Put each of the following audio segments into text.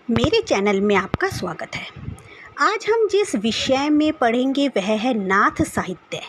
मेरे चैनल में आपका स्वागत है। आज हम जिस विषय में पढ़ेंगे वह है नाथ साहित्य।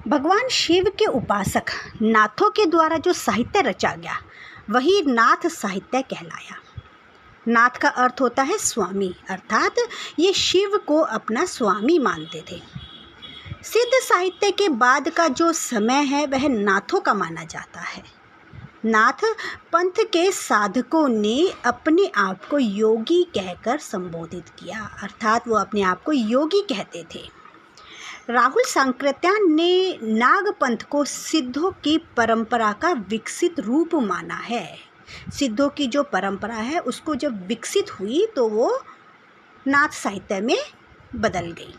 भगवान शिव के उपासक नाथों के द्वारा जो साहित्य रचा गया वही नाथ साहित्य कहलाया। नाथ का अर्थ होता है स्वामी, अर्थात ये शिव को अपना स्वामी मानते थे। सिद्ध साहित्य के बाद का जो समय है वह नाथों का माना जाता है। नाथ पंथ के साधकों ने अपने आप को योगी कहकर संबोधित किया, अर्थात वो अपने आप को योगी कहते थे। राहुल सांकृत्यायन ने नाग पंथ को सिद्धों की परंपरा का विकसित रूप माना है। सिद्धों की जो परंपरा है उसको जब विकसित हुई तो वो नाथ साहित्य में बदल गई।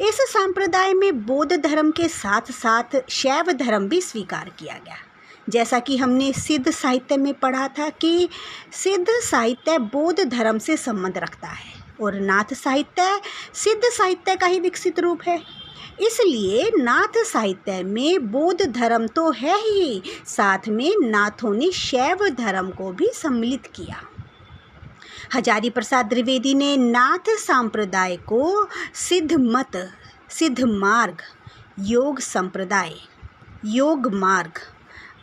इस संप्रदाय में बौद्ध धर्म के साथ साथ शैव धर्म भी स्वीकार किया गया। जैसा कि हमने सिद्ध साहित्य में पढ़ा था कि सिद्ध साहित्य बौद्ध धर्म से संबंध रखता है और नाथ साहित्य सिद्ध साहित्य का ही विकसित रूप है। इसलिए नाथ साहित्य में बौद्ध धर्म तो है ही, साथ में नाथों ने शैव धर्म को भी सम्मिलित किया। हजारी प्रसाद द्विवेदी ने नाथ संप्रदाय को सिद्ध मत, सिद्ध मार्ग, योग संप्रदाय, योग मार्ग,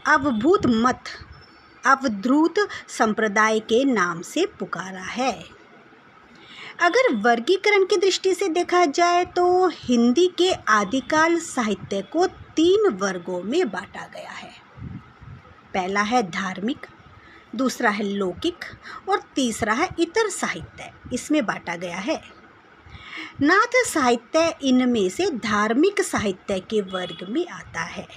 अवभूत मत, अवधूत संप्रदाय के नाम से पुकारा है। अगर वर्गीकरण की दृष्टि से देखा जाए तो हिंदी के आदिकाल साहित्य को 3 वर्गों में बांटा गया है। पहला है धार्मिक, दूसरा है लौकिक और तीसरा है इतर साहित्य, इसमें बांटा गया है। नाथ साहित्य इनमें से धार्मिक साहित्य के वर्ग में आता है।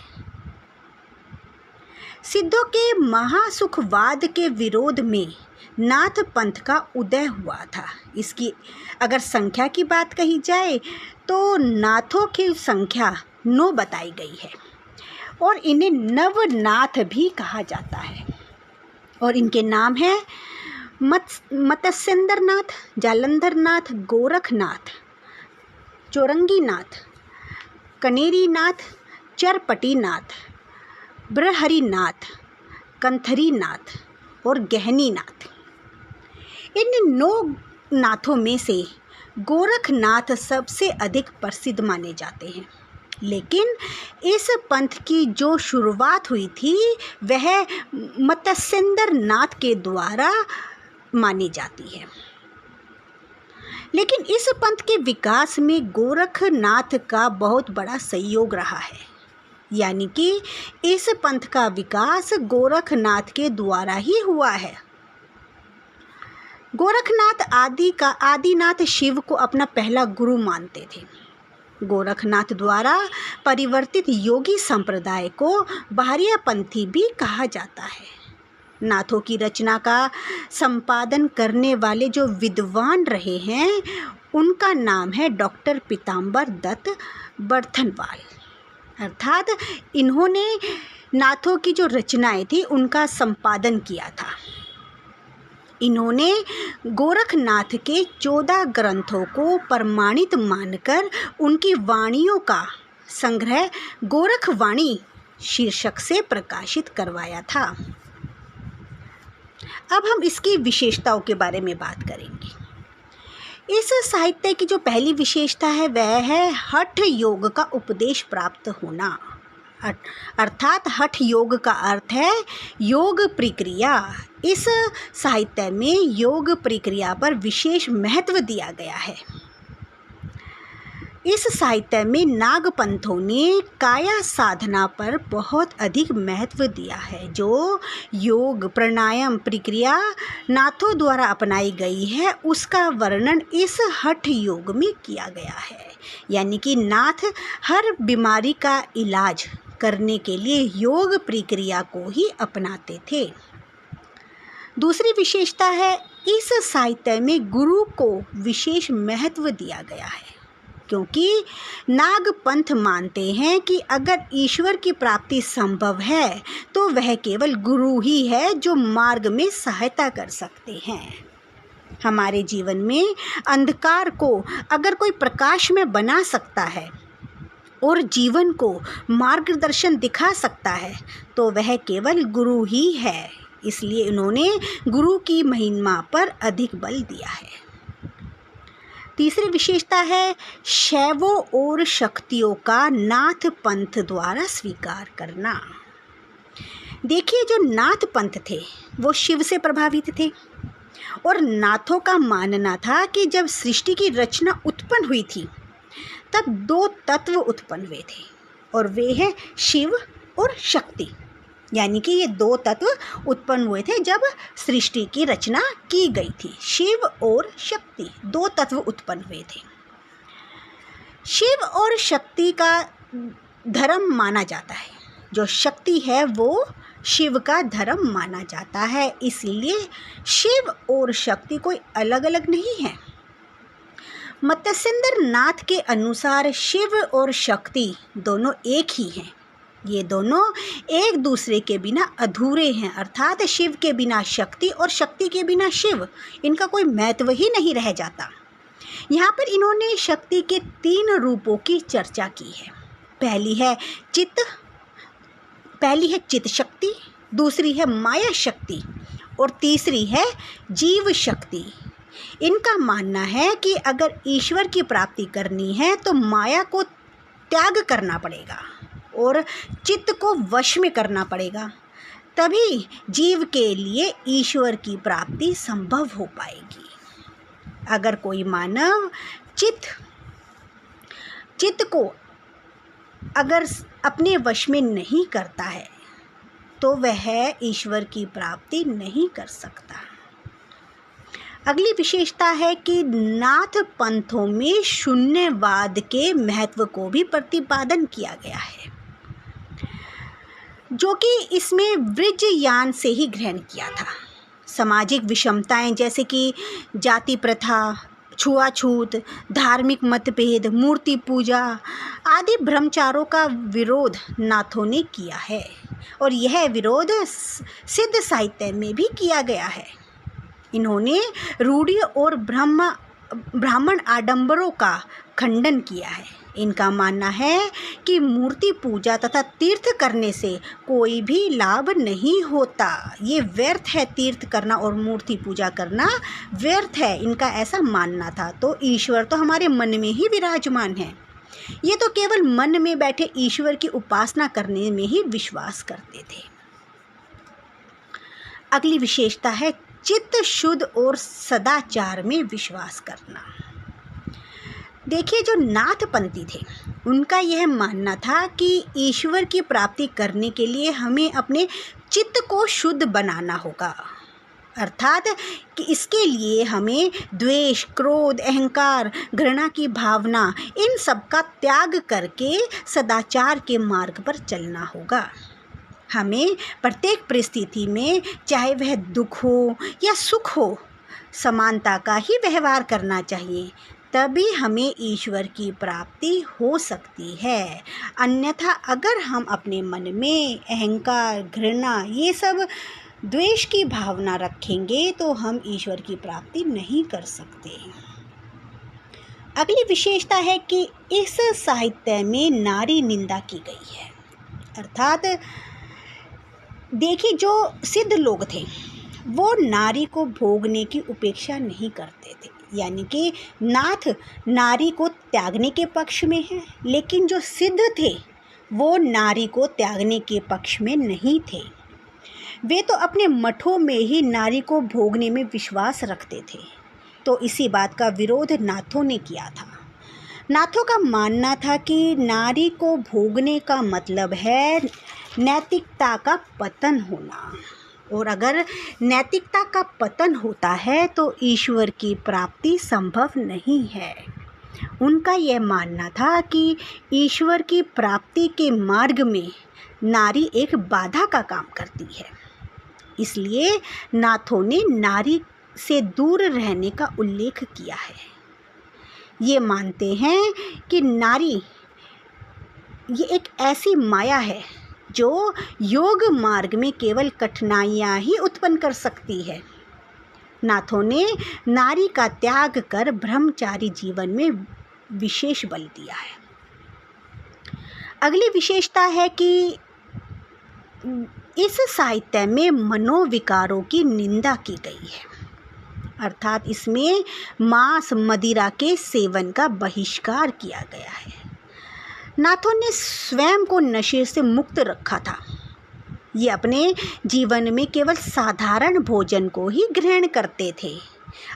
सिद्धों के महासुखवाद के विरोध में नाथ पंथ का उदय हुआ था। इसकी अगर संख्या की बात कही जाए तो नाथों की संख्या 9 बताई गई है और इन्हें नवनाथ भी कहा जाता है। और इनके नाम हैं मत्स्येंद्र नाथ, जालंधर नाथ, गोरखनाथ, चौरंगी नाथ, कनेरी नाथ, चरपटी नाथ, बृहरी नाथ, कंथरी नाथ और गहनी नाथ। इन 9 नाथों में से गोरखनाथ सबसे अधिक प्रसिद्ध माने जाते हैं, लेकिन इस पंथ की जो शुरुआत हुई थी वह मत्स्येंद्र नाथ के द्वारा मानी जाती है। लेकिन इस पंथ के विकास में गोरखनाथ का बहुत बड़ा सहयोग रहा है, यानी कि इस पंथ का विकास गोरखनाथ के द्वारा ही हुआ है। गोरखनाथ आदिनाथ शिव को अपना पहला गुरु मानते थे। गोरखनाथ द्वारा परिवर्तित योगी संप्रदाय को बाह्यपंथी भी कहा जाता है। नाथों की रचना का संपादन करने वाले जो विद्वान रहे हैं उनका नाम है डॉक्टर पीताम्बर दत्त बर्थनवाल, अर्थात इन्होंने नाथों की जो रचनाएं थी उनका संपादन किया था। इन्होंने गोरखनाथ के 14 ग्रंथों को प्रमाणित मानकर उनकी वाणियों का संग्रह गोरखवाणी शीर्षक से प्रकाशित करवाया था। अब हम इसकी विशेषताओं के बारे में बात करेंगे। इस साहित्य की जो पहली विशेषता है वह है हठ योग का उपदेश प्राप्त होना, अर्थात हठ योग का अर्थ है योग प्रक्रिया। इस साहित्य में योग प्रक्रिया पर विशेष महत्व दिया गया है। इस साहित्य में नागपंथों ने काया साधना पर बहुत अधिक महत्व दिया है। जो योग प्राणायाम प्रक्रिया नाथों द्वारा अपनाई गई है उसका वर्णन इस हठ योग में किया गया है, यानी कि नाथ हर बीमारी का इलाज करने के लिए योग प्रक्रिया को ही अपनाते थे। दूसरी विशेषता है इस साहित्य में गुरु को विशेष महत्व दिया गया है, क्योंकि नागपंथ मानते हैं कि अगर ईश्वर की प्राप्ति संभव है तो वह केवल गुरु ही है जो मार्ग में सहायता कर सकते हैं। हमारे जीवन में अंधकार को अगर कोई प्रकाश में बना सकता है और जीवन को मार्गदर्शन दिखा सकता है तो वह केवल गुरु ही है। इसलिए इन्होंने गुरु की महिमा पर अधिक बल दिया है। तीसरी विशेषता है शैवों और शक्तियों का नाथ पंथ द्वारा स्वीकार करना। देखिए, जो नाथ पंथ थे वो शिव से प्रभावित थे और नाथों का मानना था कि जब सृष्टि की रचना उत्पन्न हुई थी तब दो तत्व उत्पन्न हुए थे और वे हैं शिव और शक्ति। यानी कि ये दो तत्व उत्पन्न हुए थे जब सृष्टि की रचना की गई थी। शिव और शक्ति दो तत्व उत्पन्न हुए थे। शिव और शक्ति का धर्म माना जाता है। जो शक्ति है वो शिव का धर्म माना जाता है। इसलिए शिव और शक्ति कोई अलग अलग नहीं है। मत्स्येंद्र नाथ के अनुसार शिव और शक्ति दोनों एक ही हैं। ये दोनों एक दूसरे के बिना अधूरे हैं, अर्थात शिव के बिना शक्ति और शक्ति के बिना शिव, इनका कोई महत्व ही नहीं रह जाता। यहाँ पर इन्होंने शक्ति के 3 रूपों की चर्चा की है। पहली है चित्त शक्ति, दूसरी है माया शक्ति और तीसरी है जीव शक्ति। इनका मानना है कि अगर ईश्वर की प्राप्ति करनी है तो माया को त्याग करना पड़ेगा और चित्त को वश में करना पड़ेगा, तभी जीव के लिए ईश्वर की प्राप्ति संभव हो पाएगी। अगर कोई मानव चित्त को अगर अपने वश में नहीं करता है तो वह ईश्वर की प्राप्ति नहीं कर सकता। अगली विशेषता है कि नाथ पंथों में शून्यवाद के महत्व को भी प्रतिपादन किया गया है, जो कि इसमें वृज्जयान से ही ग्रहण किया था। सामाजिक विषमताएं जैसे कि जाति प्रथा, छुआछूत, धार्मिक मतभेद, मूर्ति पूजा आदि भ्रमचारों का विरोध नाथों ने किया है और यह विरोध सिद्ध साहित्य में भी किया गया है। इन्होंने रूढ़ि और ब्राह्मण आडंबरों का खंडन किया है। इनका मानना है कि मूर्ति पूजा तथा तीर्थ करने से कोई भी लाभ नहीं होता। ये व्यर्थ है, तीर्थ करना और मूर्ति पूजा करना व्यर्थ है, इनका ऐसा मानना था। तो ईश्वर तो हमारे मन में ही विराजमान है। ये तो केवल मन में बैठे ईश्वर की उपासना करने में ही विश्वास करते थे। अगली विशेषता है चित्त शुद्ध और सदाचार में विश्वास करना। देखिए, जो नाथपंथी थे उनका यह मानना था कि ईश्वर की प्राप्ति करने के लिए हमें अपने चित्त को शुद्ध बनाना होगा, अर्थात कि इसके लिए हमें द्वेष, क्रोध, अहंकार, घृणा की भावना, इन सब का त्याग करके सदाचार के मार्ग पर चलना होगा। हमें प्रत्येक परिस्थिति में, चाहे वह दुख हो या सुख हो, समानता का ही व्यवहार करना चाहिए, तभी हमें ईश्वर की प्राप्ति हो सकती है। अन्यथा अगर हम अपने मन में अहंकार, घृणा, ये सब द्वेष की भावना रखेंगे तो हम ईश्वर की प्राप्ति नहीं कर सकते। अगली विशेषता है कि इस साहित्य में नारी निंदा की गई है, अर्थात देखिए, जो सिद्ध लोग थे वो नारी को भोगने की उपेक्षा नहीं करते थे। यानी कि नाथ नारी को त्यागने के पक्ष में है, लेकिन जो सिद्ध थे वो नारी को त्यागने के पक्ष में नहीं थे। वे तो अपने मठों में ही नारी को भोगने में विश्वास रखते थे। तो इसी बात का विरोध नाथों ने किया था। नाथों का मानना था कि नारी को भोगने का मतलब है नैतिकता का पतन होना, और अगर नैतिकता का पतन होता है तो ईश्वर की प्राप्ति संभव नहीं है। उनका यह मानना था कि ईश्वर की प्राप्ति के मार्ग में नारी एक बाधा का काम करती है। इसलिए नाथों ने नारी से दूर रहने का उल्लेख किया है। ये मानते हैं कि नारी ये एक ऐसी माया है जो योग मार्ग में केवल कठिनाइयाँ ही उत्पन्न कर सकती है। नाथों ने नारी का त्याग कर ब्रह्मचारी जीवन में विशेष बल दिया है। अगली विशेषता है कि इस साहित्य में मनोविकारों की निंदा की गई है, अर्थात इसमें मांस मदिरा के सेवन का बहिष्कार किया गया है। नाथों ने स्वयं को नशे से मुक्त रखा था। ये अपने जीवन में केवल साधारण भोजन को ही ग्रहण करते थे।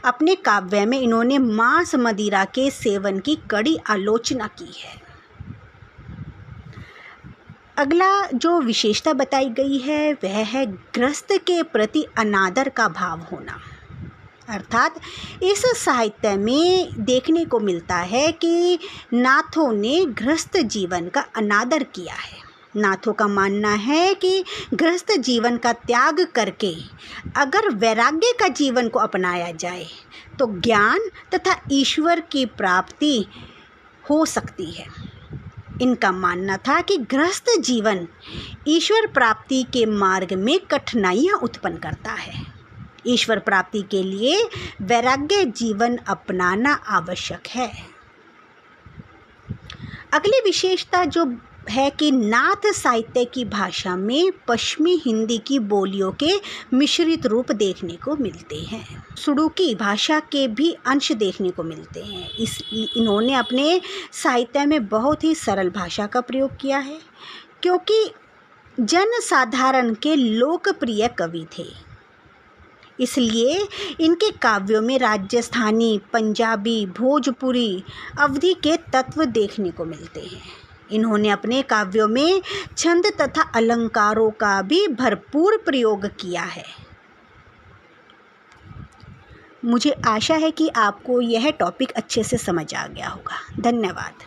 अपने काव्य में इन्होंने मांस मदिरा के सेवन की कड़ी आलोचना की है। अगला जो विशेषता बताई गई है वह है गृहस्थ के प्रति अनादर का भाव होना, अर्थात इस साहित्य में देखने को मिलता है कि नाथों ने गृहस्थ जीवन का अनादर किया है। नाथों का मानना है कि गृहस्थ जीवन का त्याग करके अगर वैराग्य का जीवन को अपनाया जाए तो ज्ञान तथा ईश्वर की प्राप्ति हो सकती है। इनका मानना था कि गृहस्थ जीवन ईश्वर प्राप्ति के मार्ग में कठिनाइयाँ उत्पन्न करता है। ईश्वर प्राप्ति के लिए वैराग्य जीवन अपनाना आवश्यक है। अगली विशेषता जो है कि नाथ साहित्य की भाषा में पश्चिमी हिंदी की बोलियों के मिश्रित रूप देखने को मिलते हैं। सुडुकी भाषा के भी अंश देखने को मिलते हैं। इन्होंने अपने साहित्य में बहुत ही सरल भाषा का प्रयोग किया है, क्योंकि जन साधारण के लोकप्रिय कवि थे। इसलिए इनके काव्यों में राजस्थानी, पंजाबी, भोजपुरी, अवधी के तत्व देखने को मिलते हैं। इन्होंने अपने काव्यों में छंद तथा अलंकारों का भी भरपूर प्रयोग किया है। मुझे आशा है कि आपको यह टॉपिक अच्छे से समझ आ गया होगा। धन्यवाद।